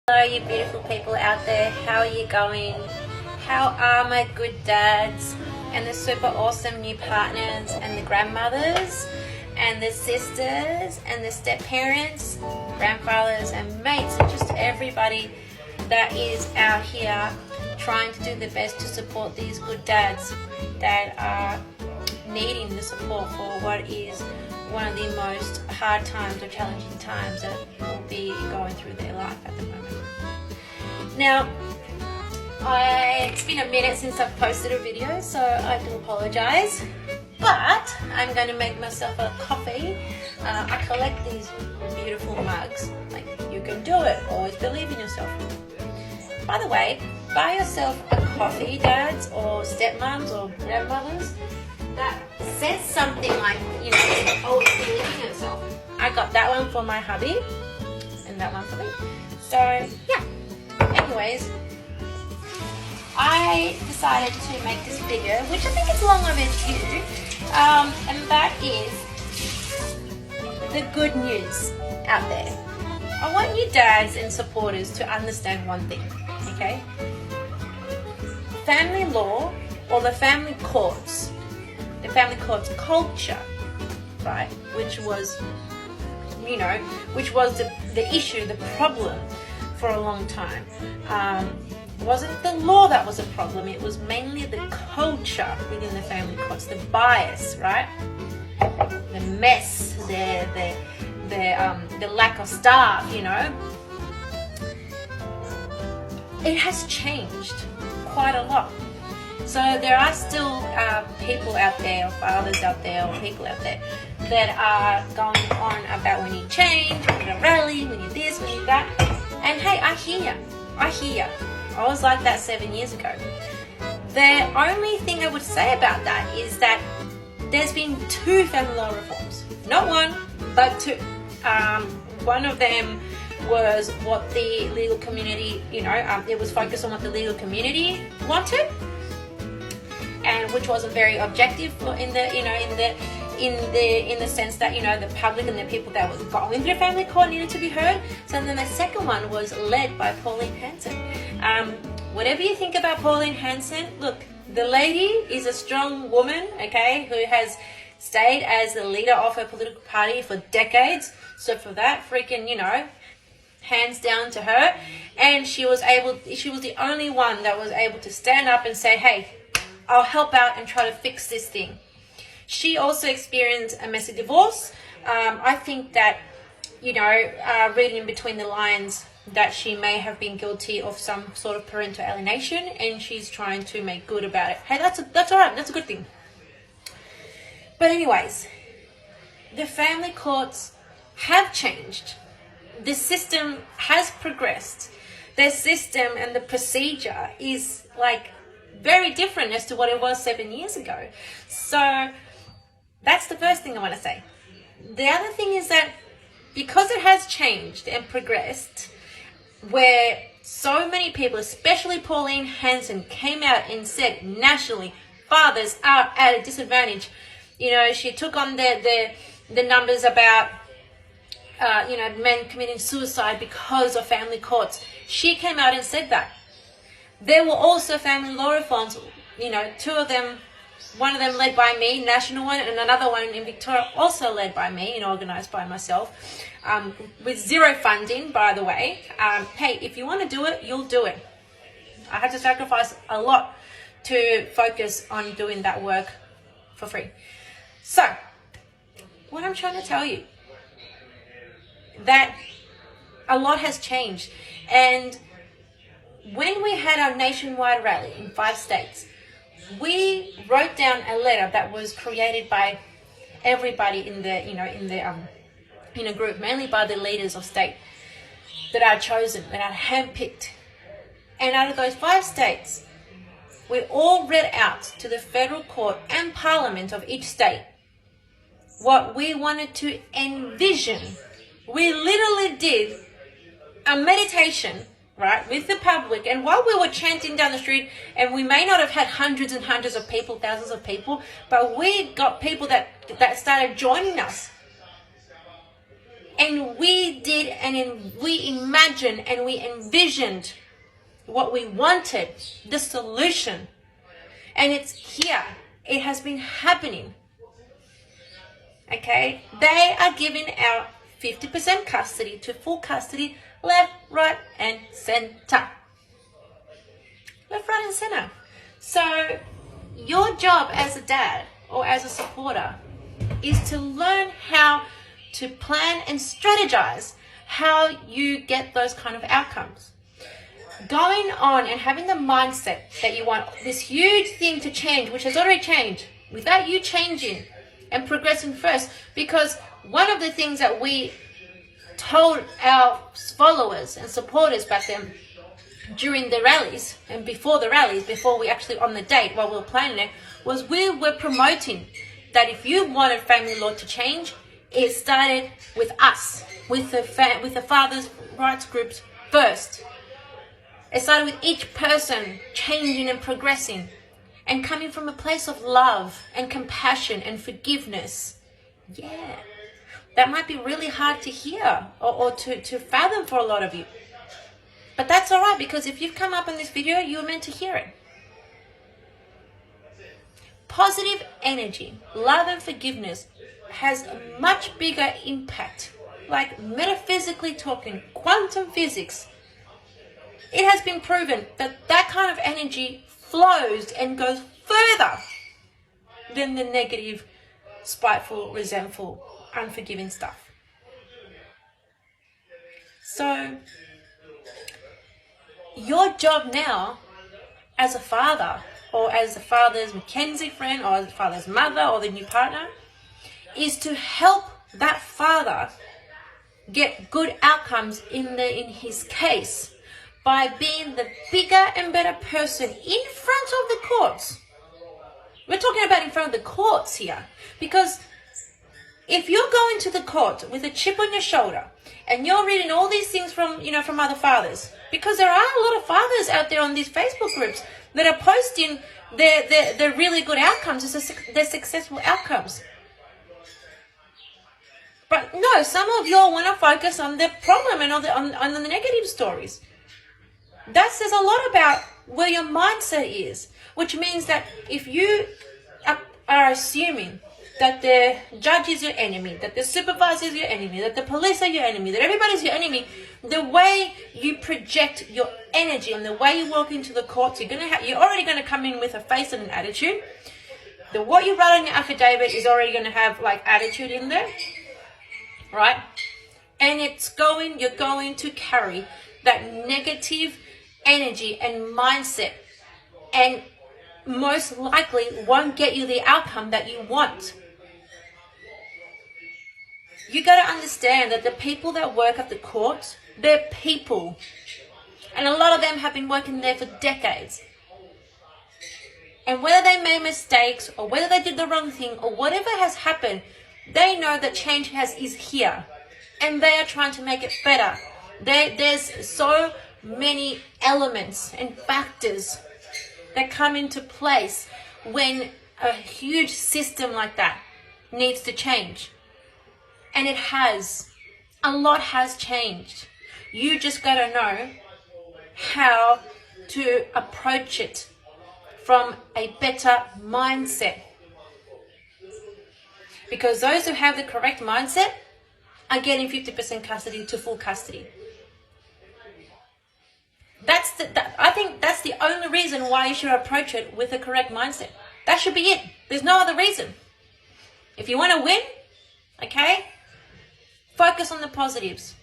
Hello you beautiful people out there, how are you going? How are my good dads and the super awesome new partners and the grandmothers and the sisters and the step parents, grandfathers and mates and just everybody that is out here trying to do the best to support these good dads that are needing the support for what is one of the most hard times or challenging times that will be going through their life at the moment. Now, it's been a minute since I've posted a video, so I do apologise, but I'm going to make myself a coffee. I collect these beautiful mugs, like you can do it, always believe in yourself. By the way, buy yourself a coffee, dads or stepmoms or grandmothers, that says something like, you know, always believe in yourself. I got that one for my hubby and that one for me. So yeah, anyways, I decided to make this video, which I think is long overdue, and that is the good news out there. I want you dads and supporters to understand one thing, okay? Family law or the family courts culture, right, which was, you know, which was the issue, the problem for a long time. Wasn't the law that was a problem, it was mainly the culture within the family courts, the bias, right? The mess, the lack of staff, you know. It has changed quite a lot. So there are still people out there, or fathers out there, or people out there that are going on about we need change, we need a rally, we need this, we need that. And hey, I hear you. I was like that 7 years ago. The only thing I would say about that is that there's been 2 family law reforms. Not one, but 2. One of them was what the legal community, you know, it was focused on what the legal community wanted, and which wasn't very objective in the, you know, in the sense that, you know, the public and the people that were going through the family court needed to be heard. So then the second one was led by Pauline Hanson. Whatever you think about Pauline Hanson, look, the lady is a strong woman, okay, who has stayed as the leader of her political party for decades. So for that, freaking, you know, hands down to her. And she was the only one that was able to stand up and say, hey, I'll help out and try to fix this thing. She also experienced a messy divorce. I think that, you know, reading in between the lines, that she may have been guilty of some sort of parental alienation, and she's trying to make good about it. Hey, that's all right. That's a good thing. But anyways, the family courts have changed. The system has progressed. The system and the procedure is like very different as to what it was 7 years ago. So that's the first thing I want to say. The other thing is that because it has changed and progressed, where so many people, especially Pauline Hanson, came out and said nationally, fathers are at a disadvantage. You know, she took on the numbers about, you know, men committing suicide because of family courts. She came out and said that. There were also family law reforms, you know, 2 of them, one of them led by me, national one, and another one in Victoria also led by me and organised by myself, with 0 funding, by the way. Hey, if you want to do it, you'll do it. I had to sacrifice a lot to focus on doing that work for free. So, what I'm trying to tell you, that a lot has changed. And when we had our nationwide rally in 5 states, we wrote down a letter that was created by everybody in a group, mainly by the leaders of state that are chosen, that are handpicked. And out of those 5 states, we all read out to the federal court and parliament of each state what we wanted to envision. We literally did a meditation, right, with the public, and while we were chanting down the street, and we may not have had hundreds and hundreds of people, thousands of people, but we got people that started joining us. And we did, and we imagined, and we envisioned what we wanted, the solution. And it's here. It has been happening. Okay? They are giving out 50% custody to full custody, left, right, and center. Left, right, and center. So your job as a dad or as a supporter is to learn how to plan and strategize how you get those kind of outcomes. Going on and having the mindset that you want this huge thing to change, which has already changed, without you changing and progressing first. Because one of the things that we told our followers and supporters back then during the rallies and before the rallies, before we actually on the date while we were planning it, was we were promoting that if you wanted family law to change, it started with us, with the fathers' rights groups first. It started with each person changing and progressing and coming from a place of love and compassion and forgiveness. Yeah, that might be really hard to hear or to fathom for a lot of you. But that's all right, because if you've come up in this video, you were meant to hear it. Positive energy, love and forgiveness has a much bigger impact. Like metaphysically talking, quantum physics, it has been proven that that kind of energy flows and goes further than the negative, spiteful, resentful, unforgiving stuff. So your job now as a father, or as the father's Mackenzie friend, or the father's mother, or the new partner, is to help that father get good outcomes in his case by being the bigger and better person in front of the courts. We're talking about in front of the courts here, because if you're going to the court with a chip on your shoulder and you're reading all these things from other fathers, because there are a lot of fathers out there on these Facebook groups that are posting their really good outcomes, their successful outcomes. But no, some of y'all want to focus on the problem and on the negative stories. That says a lot about where your mindset is, which means that if you are assuming that the judge is your enemy, that the supervisor is your enemy, that the police are your enemy, that everybody's your enemy, the way you project your energy and the way you walk into the courts, you're already going to come in with a face and an attitude. What you write on your affidavit is already going to have like attitude in there, right? And you're going to carry that negative energy and mindset, and most likely won't get you the outcome that you want. You got to understand that the people that work at the courts, they're people. And a lot of them have been working there for decades. And whether they made mistakes or whether they did the wrong thing or whatever has happened, they know that change is here. And they are trying to make it better. There's so many elements and factors that come into place when a huge system like that needs to change. And it has. A lot has changed. You just got to know how to approach it from a better mindset. Because those who have the correct mindset are getting 50% custody to full custody. I think that's the only reason why you should approach it with the correct mindset. That should be it. There's no other reason. If you want to win, okay, focus on the positives.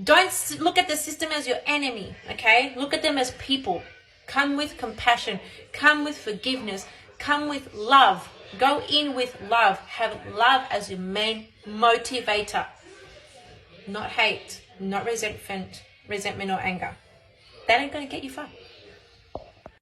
Don't look at the system as your enemy, okay? Look at them as people. Come with compassion. Come with forgiveness. Come with love. Go in with love. Have love as your main motivator. Not hate, not resentment or anger. That ain't going to get you far.